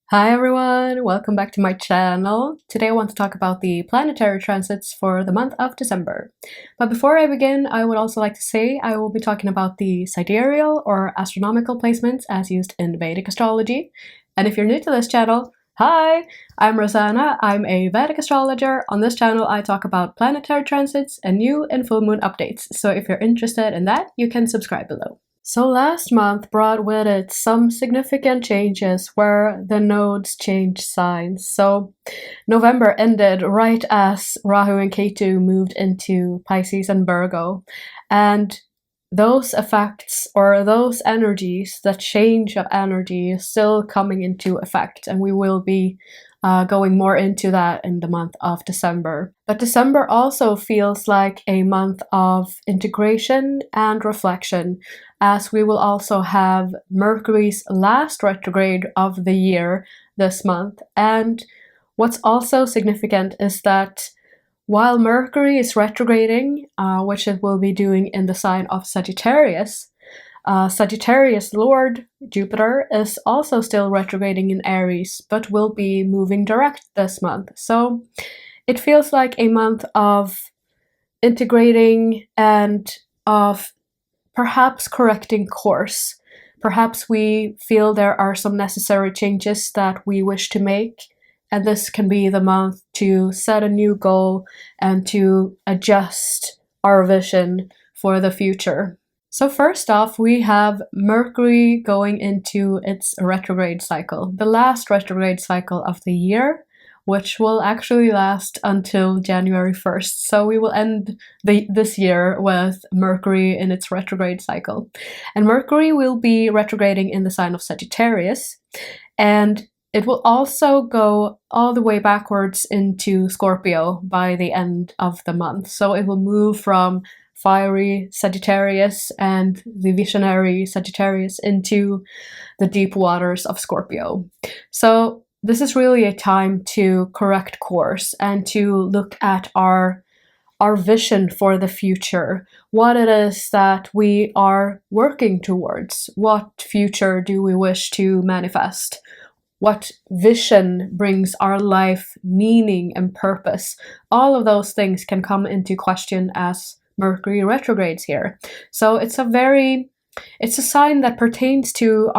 Hi everyone, welcome back to my channel. Today I want to talk about the planetary transits for the month of December. But before I begin, I would also like to say I will be talking about the sidereal or astronomical placements as used in Vedic astrology. And if you're new to this channel, hi! I'm RoseAnna, I'm a Vedic astrologer. On this channel I talk about planetary transits and new and full moon updates. So if you're interested in that, you can subscribe below. So last month brought with it some significant changes where the nodes changed signs. So November ended right as Rahu and Ketu moved into Pisces and Virgo. And those effects, or those energies, the change of energy is still coming into effect. And we will be going more into that in the month of December. But December also feels like a month of integration and reflection, as we will also have Mercury's last retrograde of the year this month. And what's also significant is that while Mercury is retrograding, which it will be doing in the sign of Sagittarius, Sagittarius Lord Jupiter is also still retrograding in Aries, but will be moving direct this month. So it feels like a month of integrating and of perhaps correcting course. Perhaps we feel there are some necessary changes that we wish to make, and this can be the month to set a new goal and to adjust our vision for the future. So first off, we have Mercury going into its retrograde cycle, the last retrograde cycle of the year, which will actually last until January 1st. So we will end this year with Mercury in its retrograde cycle. And Mercury will be retrograding in the sign of Sagittarius, and it will also go all the way backwards into Scorpio by the end of the month. So it will move from fiery Sagittarius and the visionary Sagittarius into the deep waters of Scorpio. So this is really a time to correct course and to look at our vision for the future, what it is that we are working towards, what future do we wish to manifest, what vision brings our life meaning and purpose. All of those things can come into question as Mercury retrogrades here. So it's a sign that pertains to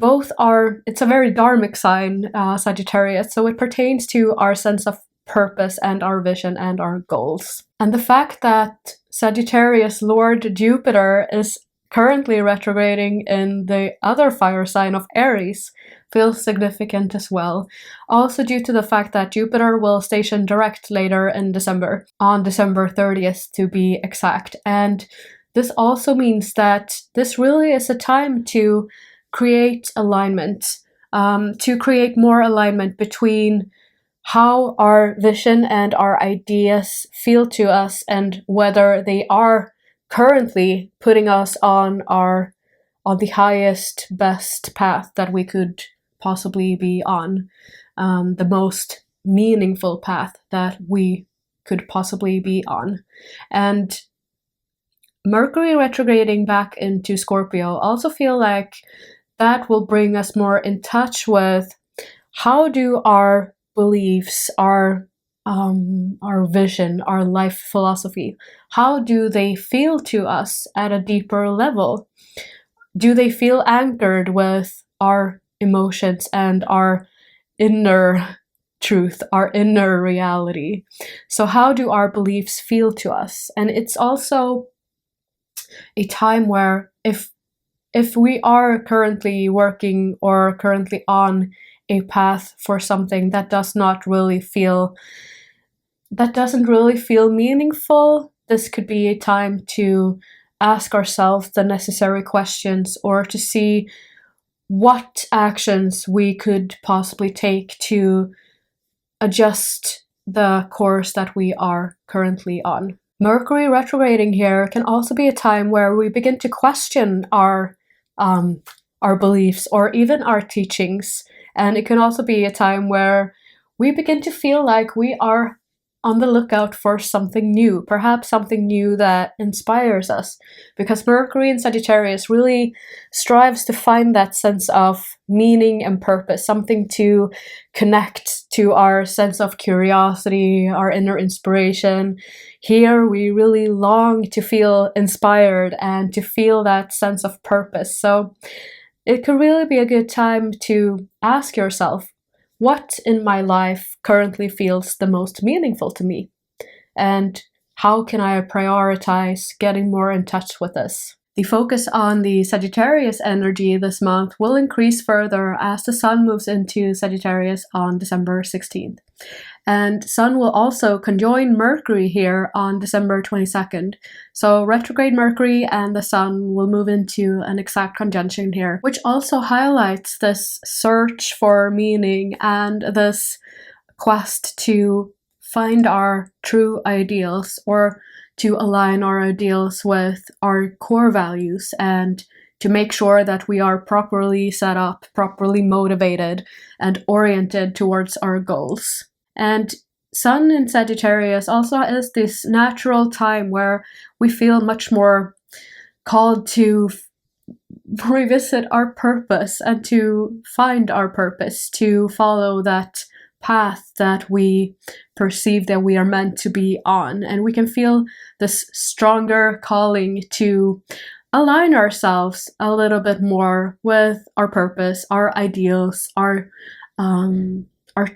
it's a very dharmic sign, Sagittarius, so it pertains to our sense of purpose and our vision and our goals. And the fact that Sagittarius Lord Jupiter is currently retrograding in the other fire sign of Aries feels significant as well. Also due to the fact that Jupiter will station direct later in December, on December 30th to be exact. And this also means that this really is a time to create alignment, to create more alignment between how our vision and our ideas feel to us and whether they are currently putting us on the highest, best path that we could possibly be on, the most meaningful path that we could possibly be on. And Mercury retrograding back into Scorpio also feel like that will bring us more in touch with how do our beliefs, our vision, our life philosophy, how do they feel to us at a deeper level? Do they feel anchored with our emotions and our inner truth, our inner reality? So how do our beliefs feel to us? And it's also a time where if we are currently working or currently on a path for something that doesn't really feel meaningful, this could be a time to ask ourselves the necessary questions or to see what actions we could possibly take to adjust the course that we are currently on. Mercury retrograding here can also be a time where we begin to question our beliefs or even our teachings. And it can also be a time where we begin to feel like we are on the lookout for something new, perhaps something new that inspires us, because Mercury in Sagittarius really strives to find that sense of meaning and purpose, something to connect to our sense of curiosity, our inner inspiration. Here we really long to feel inspired and to feel that sense of purpose. So it could really be a good time to ask yourself, what in my life currently feels the most meaningful to me? And how can I prioritize getting more in touch with this? The focus on the Sagittarius energy this month will increase further as the Sun moves into Sagittarius on December 16th. And Sun will also conjoin Mercury here on December 22nd. So retrograde Mercury and the Sun will move into an exact conjunction here, which also highlights this search for meaning and this quest to find our true ideals, or to align our ideals with our core values, and to make sure that we are properly set up, properly motivated, and oriented towards our goals. And Sun in Sagittarius also is this natural time where we feel much more called to revisit our purpose and to find our purpose, to follow that path that we perceive that we are meant to be on. And we can feel this stronger calling to align ourselves a little bit more with our purpose, our ideals, our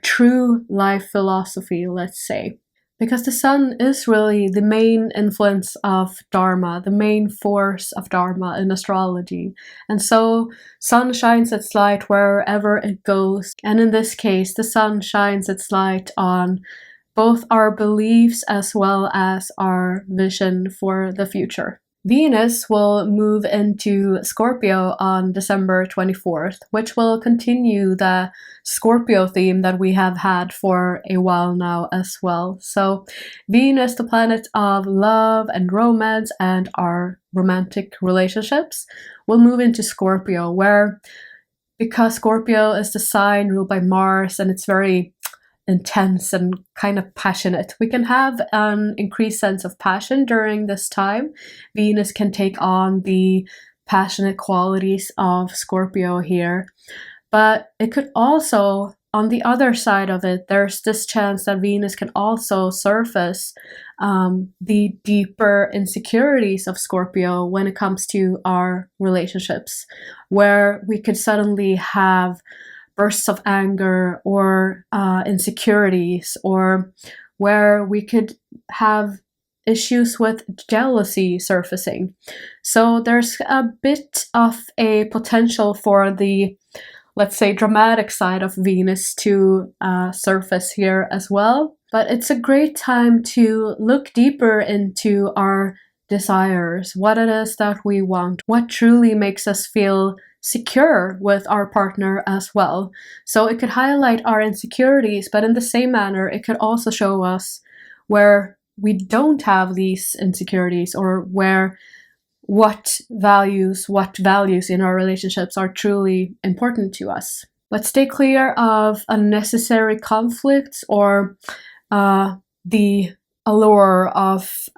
true life philosophy, let's say. Because the Sun is really the main influence of Dharma, the main force of Dharma in astrology. And so Sun shines its light wherever it goes. And in this case, the Sun shines its light on both our beliefs as well as our vision for the future. Venus will move into Scorpio on December 24th, which will continue the Scorpio theme that we have had for a while now as well. So Venus, the planet of love and romance and our romantic relationships, will move into Scorpio, where, because Scorpio is the sign ruled by Mars and it's very intense and kind of passionate, we can have an increased sense of passion during this time. Venus can take on the passionate qualities of Scorpio here, but it could also, on the other side of it, there's this chance that Venus can also surface the deeper insecurities of Scorpio when it comes to our relationships, where we could suddenly have bursts of anger or insecurities, or where we could have issues with jealousy surfacing. So there's a bit of a potential for the, let's say, dramatic side of Venus to surface here as well. But it's a great time to look deeper into our desires, what it is that we want, what truly makes us feel secure with our partner as well. So it could highlight our insecurities, but in the same manner, it could also show us where we don't have these insecurities, or where what values in our relationships are truly important to us. Let's stay clear of unnecessary conflicts or the allure of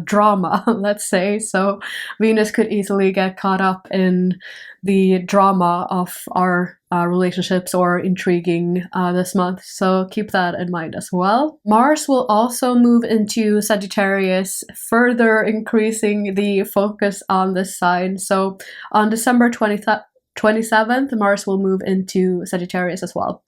drama, let's say. So Venus could easily get caught up in the drama of our relationships or intriguing this month, so keep that in mind as well. Mars will also move into Sagittarius, further increasing the focus on this sign. So on December 27th, Mars will move into Sagittarius as well.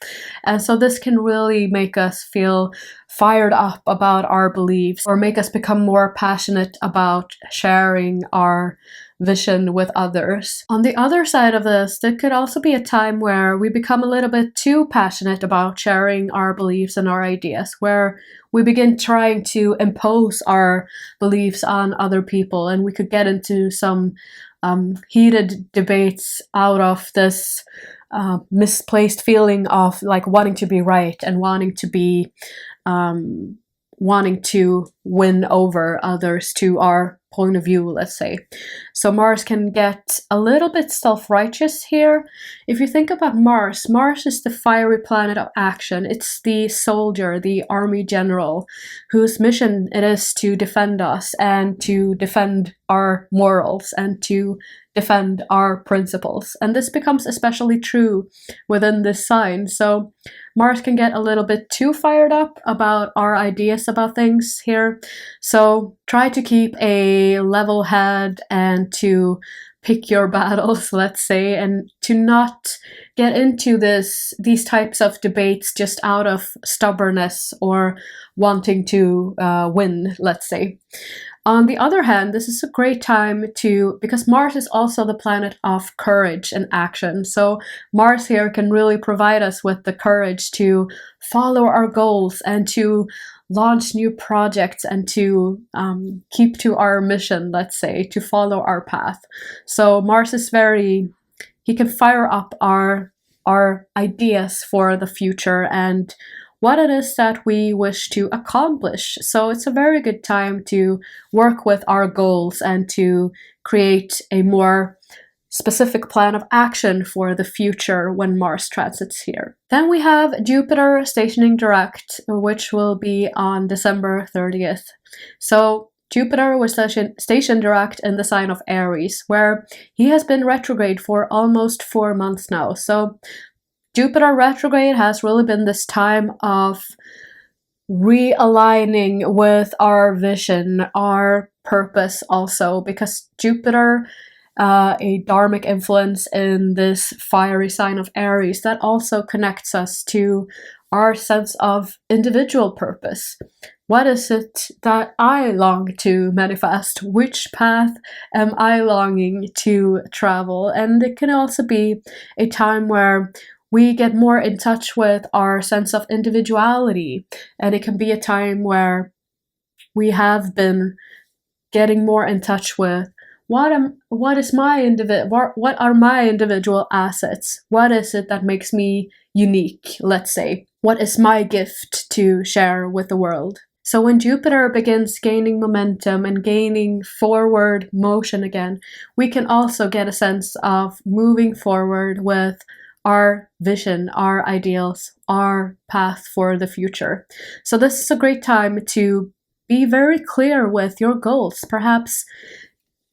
And so this can really make us feel fired up about our beliefs, or make us become more passionate about sharing our vision with others. On the other side of this, there could also be a time where we become a little bit too passionate about sharing our beliefs and our ideas, where we begin trying to impose our beliefs on other people, and we could get into some heated debates out of this misplaced feeling of like wanting to be right and wanting to win over others to our point of view, let's say. So Mars can get a little bit self-righteous here. If you think about Mars, Mars is the fiery planet of action. It's the soldier, the army general, whose mission it is to defend us and to defend our morals and to defend our principles. And this becomes especially true within this sign. So Mars can get a little bit too fired up about our ideas about things here. So try to keep a level head and to pick your battles, let's say, and to not get into these types of debates just out of stubbornness or wanting to win, let's say. On the other hand, this is a great time because Mars is also the planet of courage and action. So Mars here can really provide us with the courage to follow our goals and to launch new projects and to keep to our mission, let's say, to follow our path. So Mars is he can fire up our ideas for the future and what it is that we wish to accomplish. So it's a very good time to work with our goals and to create a more specific plan of action for the future when Mars transits here. Then we have Jupiter stationing direct, which will be on December 30th. So Jupiter was stationed direct in the sign of Aries, where he has been retrograde for almost 4 months now. So Jupiter retrograde has really been this time of realigning with our vision, our purpose also, because Jupiter, a dharmic influence in this fiery sign of Aries, that also connects us to our sense of individual purpose. What is it that I long to manifest? Which path am I longing to travel? And it can also be a time where we get more in touch with our sense of individuality, and it can be a time where we have been getting more in touch with what are my individual assets? What is it that makes me unique, let's say? What is my gift to share with the world? So when Jupiter begins gaining momentum and gaining forward motion again, we can also get a sense of moving forward with our vision, our ideals, our path for the future. So this is a great time to be very clear with your goals. Perhaps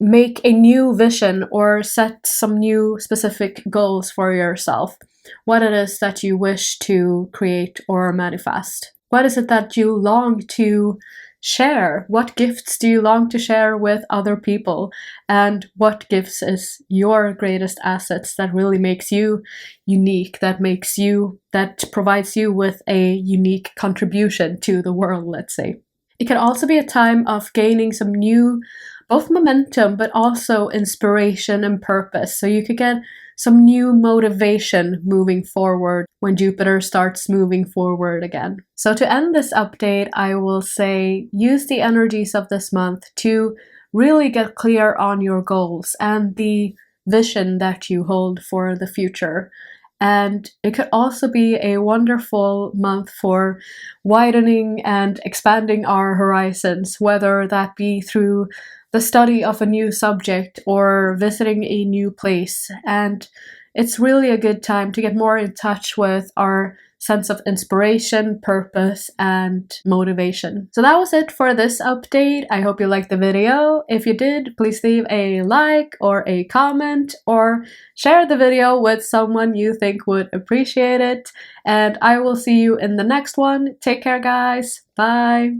make a new vision or set some new specific goals for yourself. What it is that you wish to create or manifest. What is it that you long to share? What gifts do you long to share with other people? And what gifts is your greatest assets that really makes you unique, that provides you with a unique contribution to the world, let's say. It can also be a time of gaining some new, both momentum, but also inspiration and purpose. So you could get some new motivation moving forward when Jupiter starts moving forward again. So to end this update, I will say use the energies of this month to really get clear on your goals and the vision that you hold for the future. And it could also be a wonderful month for widening and expanding our horizons, whether that be through the study of a new subject or visiting a new place. And it's really a good time to get more in touch with our sense of inspiration, purpose, and motivation. So that was it for this update. I hope you liked the video. If you did, please leave a like or a comment or share the video with someone you think would appreciate it. And I will see you in the next one. Take care, guys. Bye.